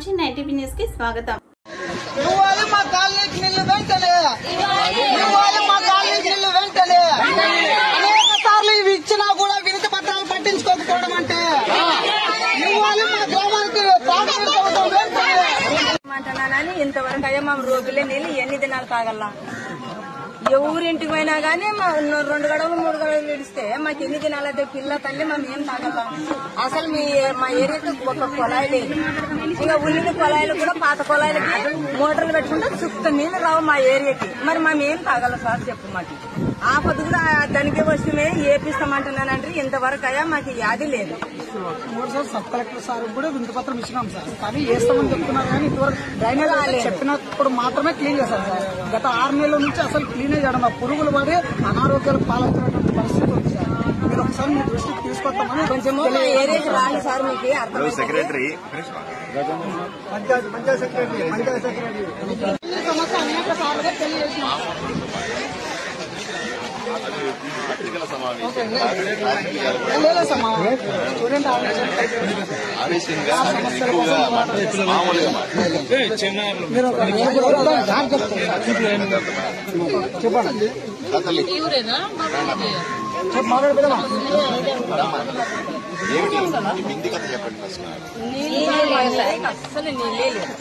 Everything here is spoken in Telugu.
సాక్షి 90 న్యూస్ కి స్వాగతం. ఇవ్వాలి మా కాలనీకి నీళ్లు వెంటనే, ఇవ్వాలి మా కాలనీకి నీళ్లు వెంటనే. అనేక సార్లు ఇవి ఇచ్చినా కూడా వినతి పత్రాలు పట్టించుకోకపోవడం అంటే ఇవ్వాలి మా గ్రామానికి అంటున్నానని ఇంతవరకు అయ్యా మా రోజులే నీళ్ళు ఎన్ని దినాలు తాగల్లా. ఎవరింటికి పోయినా గానీ మా 2 గడవలు 3 గడవలు ఇడిస్తే మాకు ఎన్ని దినాలైతే పిల్ల తల్లి మేము ఏం తాగల్లా. అసలు మా ఏరియాకి ఒక కొలాయి లేదు. ఇంకా ఉల్లిని కొలాయిలు కూడా పాత కొలాయిలకి మోటార్లు పెట్టుకుంటే చుట్టూ నీళ్ళు రావు మా ఏరియాకి. మరి మేము ఏం తాగల సార్ చెప్పు. మాకు ఆ పొద్దు కూడా దానికి వస్తే ఏపిస్తామంటున్నానంటే ఇంతవరకు అయ్యా మాకు యాది లేదు. సార్ సబ్ కలెక్టర్ సార్ కూడా వినతి పత్రం ఇచ్చినాం సార్, కానీ వేస్తామని చెప్తున్నారు కానీ ఇంతవరకు డ్రైనేజ్ చెప్పినప్పుడు మాత్రమే క్లీన్ చేశారు సార్. గత 6 నెలల నుంచి అసలు క్లీన్ చేయడం పురుగులు పడి అనారోగ్యాలకు పాలవుతున్నటువంటి పరిస్థితి ఉంది సార్. మీరు ఒకసారి మీ దృష్టికి తీసుకొస్తామని కొంచెం మా ఏరియాకి రాలి సార్. మీకు అర్థం సెక్రటరీ పంచాయత్ సెక్రటరీ సమస్య అనేక సార్లుగా తెలియజేసినాం. స్టూడెంట్ ఆవేశంగా ఎక్కువగా చెప్పండి. ఏమిటి బింది కథ చెప్పండి. అస్సలు నీళ్ళే లేదు.